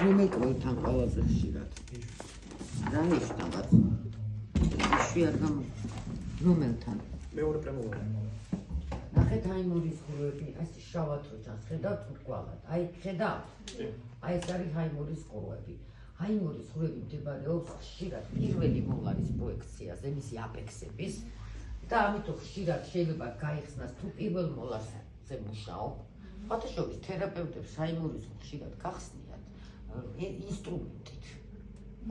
რომელ ყველთან ყველაზე ხშირად? რა ნიშნავს? იშვიათ გამ რომელთან? მეორე პრემოვარი. ნახეთ ჰაიმურის ყურები, ასე შავად რო ჩანს, ხედავთ მრგვალად. აი, ხედავთ? აი ეს არის ჰაიმურის ყურები. ჰაიმურის ყურები მდებარეობს ხშირად პირველი მოლარის პროექციაზე, მისი აპექსების და ამიტომ ხშირად შეიძლება გაიხსნას თუ პირველ მოლარზე მუშაობ. ფათაშობის თერაპევტებს ჰაიმურის ხშირად გახსნიათ ინსტრუმენტით.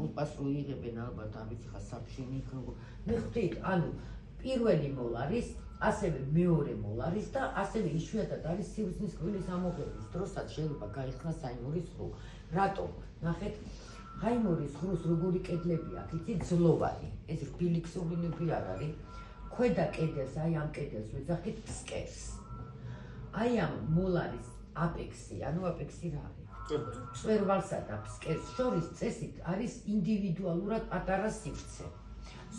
უპას რო იღებენ ალბათ ამით ხა საფშენი მიხვდით, ანუ პირველი მოლარის, ასევე მეორე მოლარის და ასევე იშვიათად არის სიბრძნის კბილის ამოღების დროსაც შეიძლება გაიხსნას ჰაიმურის ყრუ. რატომ? ნახეთ, ჰაიმურის ყრუს როგორი კედლები აქვს, იცით, ძლოვანი. ეს რბილი ქსოვილები არ არის. ქვედა კედელს, აი ამ კედელს ვეძახით ფსკერს. აი ამ მოლარის აპექსი, ანუ აპექსი რა არის? მწვერვალსა და ფსკერს შორის წესით არის ინდივიდუალურად პატარა სივრცე.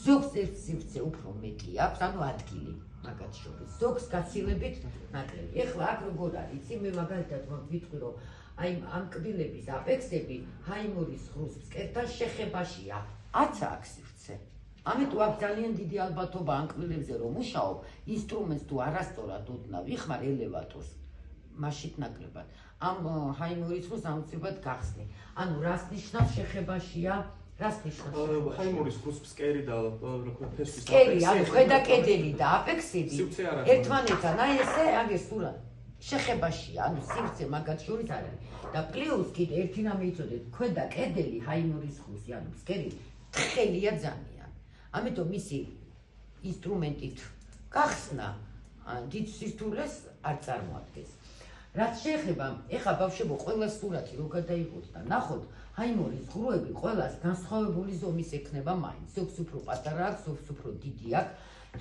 ზოგს ერთ სივრცე უფრო მეტი აქვს, ანუ ადგილი მაგათ შორის. ზოგს გაცილებით ნაკლები. ეხლა აქ როგორ არის? იცი, მე მაგალითად ვიტყვი, რომ აი ამ კბილების აპექსები ჰაიმურის ყრუს ფსკერთან შეხებაშია. 10 აქვს სივრცე. ამიტომ აქ ძალიან დიდი ალბათობა ამ კბილებზე რომ მუშაობ, ინსტრუმენტს თუ არასწორად ოდნა ვიხმარ ელევატორს, მაშინ ნაკლებად. ამ ჰაიმურის ყრუს აუცილებლად გახსნი. ანუ რას ნიშნავს შეხებაშია? რას ნიშნავს? ჰაიმურის ყრუს ფსკერი და ფესვის აპექსი. ანუ ქვედა კედელი და აპექსები ერთმანეთთან, აი ესე აგერ სურათ. შეხებაშია, ანუ სივრცე მაგათ შორის არის. და პლუს კიდე ერთი რამე იცოდეთ, ქვედა კედელი ჰაიმურის ყრუსი, ანუ ფსკერი თხელია ძალიან. ამიტომ მისი ინსტრუმენტით გახსნა დიდ სირთულეს არ წარმოადგენს. რაც შეეხება, ეხლა ბავშვებო, ყველა სურათი რო გადაიღოთ და ნახოთ, ჰაიმურის ყრუები ყველას განსხვავებული ზომის ექნება მაინც. ზოგს უფრო პატარა აქვს, ზოგს უფრო დიდი აქვს,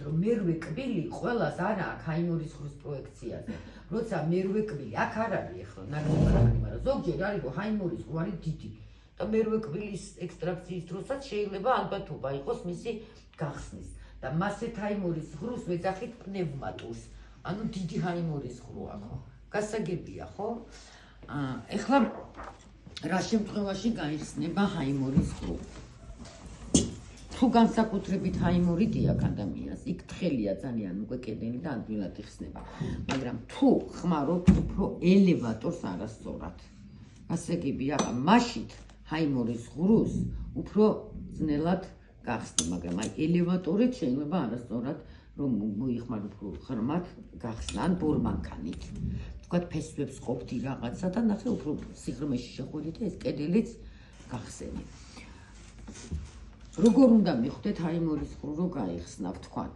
რომ მერვე კბილი ყველას არ აქვს ჰაიმურის ყრუს პროექციაზე. როცა მერვე კბილი აქ არ არის ეხლა ნაკლებად არის, მაგრამ ზოგჯერ არის, რომ ჰაიმურის ყრუ არის დიდი. და მერვე კბილის ექსტრაქციის დროსაც შეიძლება ალბათობა იყოს მისი გახსნის. და მასეთ ჰაიმურის ყრუს ვეძახით პნევმატურს, ანუ დიდი ჰაიმურის ყრუა, ხო? გასაგებია, ხო? ეხლა რა შემთხვევაში გაიხსნება ჰაიმურის ყრუ? თუ განსაკუთრებით ჰაიმური დიაქვს ადამიანს, იქ თხელია ძალიან უკვე კედელი და ადვილად იხსნება. მაგრამ თუ ხმარობთ უფრო ელევატორს არასწორად, გასაგებია, მაშინ ჰაიმურის ყრუს უფრო ძნელად გახსნი, მაგრამ აი ელევატორით შეიძლება არასწორად რომ მოიხმარ უფრო ღრმად გახსნა, ან ბორმანქანით. თქვათ ფესვებს ყოფთი რაღაცა და ნახე უფრო სიღრმეში შეხვედი და ეს კედელიც გახსენი. როგორ უნდა მიხვდეთ ჰაიმურის ყრუ რო გაიხსნა, ვთქვათ,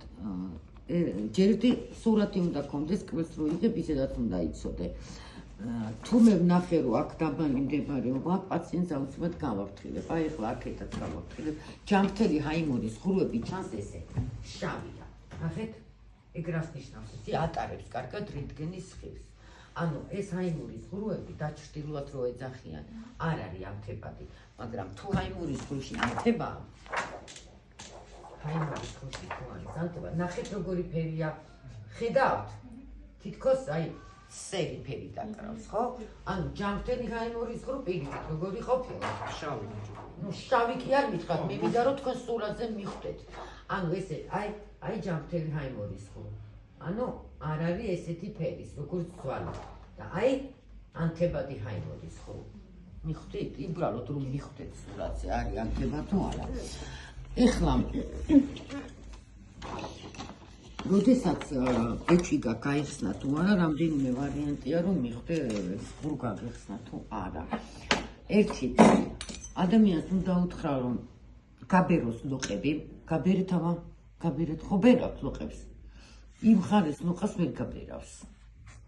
ჯერდი სურათი უნდა გქონდეს, კბილს რო იღებ, ისედაც უნდა იცოდე. თუ მე ვნახე, რომ აქ დაბალი მდებარეობა, პაციენტს აუცილებლად გავაფრთხილებ. აი ეხლა აქეთაც გავაფრთხილებ. ჯანმრთელი ჰაიმურის ყრუები ჩანს ესე, შავია. ნახეთ, ეგ რას ნიშნავს? იცი, ატარებს კარგად რენტგენის სხივს. ანუ ეს ჰაიმურის ყრუები დაჩრდილულად რო ეძახიან, არ არის ამთებადი, მაგრამ თუ ჰაიმურის ყრუში ამთებაა, ჰაიმურის ყრუში თუ არის ამთება, ნახეთ როგორი ფერია, ხედავთ? თითქოს აი სერი ფერი დაკრავს, ხო? ანუ ჯანმრთელი ჰაიმურის ყრუ პირიქით როგორი ყოფილა? შავი. ნუ შავი კი არ მითხრათ, მე მინდა რომ თქვენ სურათზე მიხვდეთ. ანუ ესე, აი ჯანმრთელი ჰაიმურის ყრუ. ანუ არ არის ესეთი ფერის, როგორც ძვალი. და აი ანთებადი ჰაიმურის ყრუ. მიხვდით? უბრალოდ რომ მიხვდეთ სურათზე, არის ანთება თუ არა. ეხლა როდესაც ეჭვიგა გაიხსნა თუ არა, რამდენიმე ვარიანტია რომ მიხვდე ყრუ გაგიხსნა თუ არა. ერთი ადამიანს უნდა უთხრა რომ გაბეროს ლოყები, გაბერეთავა, გაბერეთ ხო ბერავთ ლოყებს. იმ ხარეს ლოყას ვერ გაბერავს.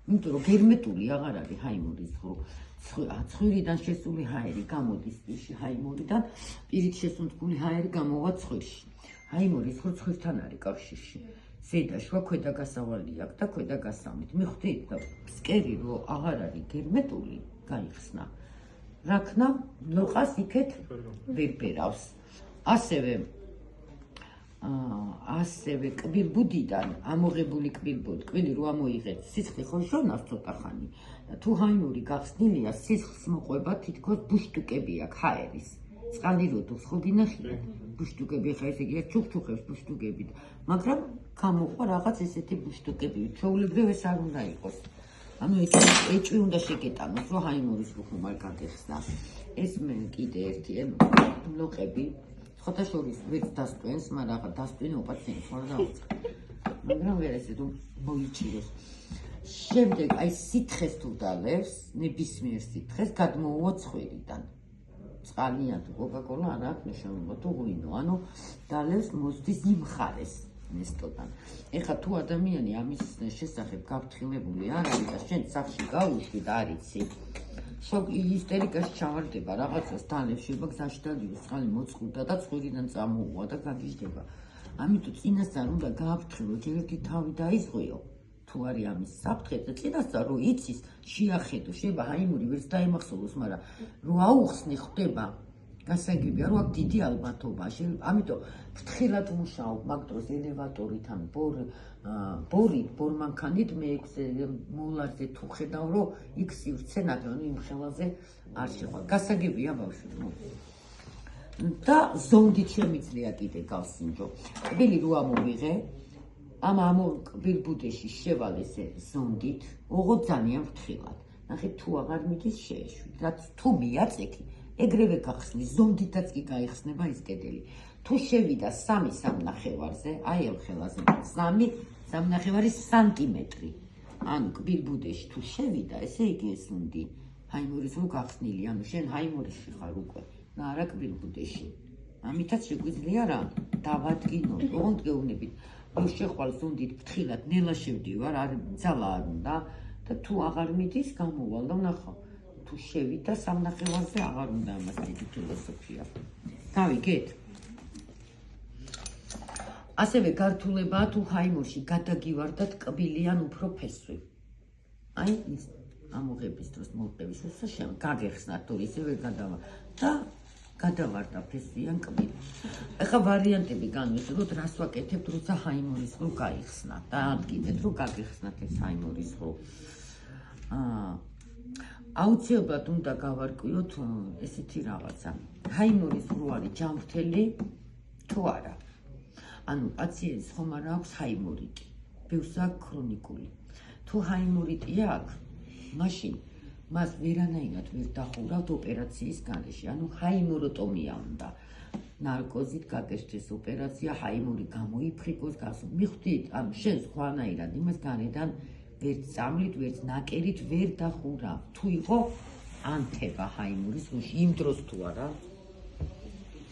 იმიტომ რომ გერმეტული აღარ არის ჰაიმურის ყრუ. ცხვირიდან შესული ჰაერი გამოდის პირში ჰაიმურიდან, პირით შესუნთქული ჰაერი გამოვა ცხვირში. ჰაიმურის ყრუ ცხვირთან არის კავშირში. ზედა შუა ქვედა გასავალი აქვს და ქვედა გასავლით. მიხვდით და ფსკერი რო აღარ არის გერმეტული, გაიხსნა. რაქნა ლოყას იქეთ ვერ ბერავს. ასევე ასევე კბილბუდიდან ამოღებული კბილი რო ამოიღეთ სისხლი ხო შონავს ცოტა ხანი და თუ ჰაიმური გახსნილია სისხლს მოყვება თითქოს ბუშტუკები აქვს ჰაერის წყალი როდოს ხო გინახიათ ბუშტუკები ხა ესე იგი ჩუქჩუქებს ბუშტუკებით მაგრამ გამოყვა რაღაც ესეთი ბუშტუკები ჩვეულებრივ ეს არ უნდა იყოს ანუ ეჭვი უნდა შეგეტანოს რომ ჰაიმურის ხუმარ გაგეხსნა ეს მე კიდე ერთი ლოყები ხოთა შორის ვერც დასტვენს, მაგრამ დასტვენა პაციენტს არ დაუწყე. მაგრამ ვერ ესე თუ მოიჭიროს. შემდეგ აი სითხეს თუ დალევს, ნებისმიერ სითხეს გადმოუვა ცხვირიდან. წყალია თუ კოკა-კოლა არ აქვს მნიშვნელობა თუ ღვინო, ანუ დალევს მოსდის იმ ხარეს ნესტოდან. ეხლა თუ ადამიანი ამის შესახებ გაფრთხილებული არ არის და შენ სახში გაუშვი და არიცი შოკ ისტერიკაში ჩავარდება რაღაცას დალევს შეიძლება გზაში დადიოს წყალი მოწყუდა და ცხვირიდან წამოუვა და გაგიჟდება ამიტომ წინასწარ უნდა გააფრთხილო ჯერ ერთი თავი დაიზღვიო თუ არის ამის საფრთხე და წინასწარ რო იცის შეახედო შეიძლება ჰაიმური ვერც დაემახსოვროს მაგრამ რო აუხსნი ხდება გასაგებია რომ აქ დიდი ალბათობა შეიძლება ამიტომ ფრთხილად მუშაობ მაგ დროს ელევატორით ან ბორმანქანით მე-6 მოლარზე თუ ხედავ რომ იქ სივრცე ნაგრონი იმ ხელაზე არ შეხვდა გასაგებია ბავშვი და ზონდით შემიძლია კიდე გავსინჯო კბილი რო ამოვიღე ამ კბილბუდეში შევალ ესე ზონდით ოღონდ ძალიან ფრთხილად ნახე თუ აღარ მიდის შეეშვი რაც თუ მიაწექი ეგრევე გახსნის ზონდითაც კი გაიხსნება ის კედელი თუ შევიდა 3 სამნახევარზე აი ამ ხელაზე 3 სანტიმეტრი ანუ კბილბუდეში თუ შევიდა ესე იგი ეს უნდა ჰაიმურის რო გახსნილი ანუ შენ ჰაიმურში ხარ უკვე და არა კბილბუდეში ამითაც შეგვიძლია რა დავადგინოთ ოღონდ გეუბნებით რო შეხვალ ზონდით ფრთხილად ნელა შევდივარ არ ძალა არ უნდა და თუ აღარ მიდის გამოვალ და ნახავ თუ შევიდა სამნახევარზე აღარ უნდა ამას დიდი ფილოსოფია გავიგეთ ასევე გართულებაა თუ ჰაიმურში გადაგივარდათ კბილი ან უფრო ფესვი აი ის ამოღების დროს მოვყევის შესაძლოა გაგეხსნათ თუ ისევე და გადავარდა ფესვი ან კბილი ეხა ვარიანტები განვიხილოთ რას ვაკეთებთ როცა ჰაიმურის ხრო გაიხსნათ და ადგინეთ რომ გაგეხსნათ ეს ჰაიმურის ხრო აუცილებლად უნდა გავარკვიოთ ესეთი რაღაცა ჰაიმურის ხრო არის ჯანმრთელი თუ არა ანუ პაციენტს ხომ არ აქვს ჰაიმურიტი ბევრს აქვს ქრონიკული თუ ჰაიმურიტი აქვს მაშინ მას ვერანაირად ვერ დახურავთ ოპერაციის გარეშე ანუ ჰაიმუროტომია უნდა ნარკოზით გაგესწრეს ოპერაცია ჰაიმური გამოიფრიკოს გასულ მიხვდით ანუ შენ სხვანაირად იმას გარედან ვერც წამლით ვერც ნაკერით ვერ დახურავ თუ იყო ანთება ჰაიმურის გულში იმ დროს თუ არა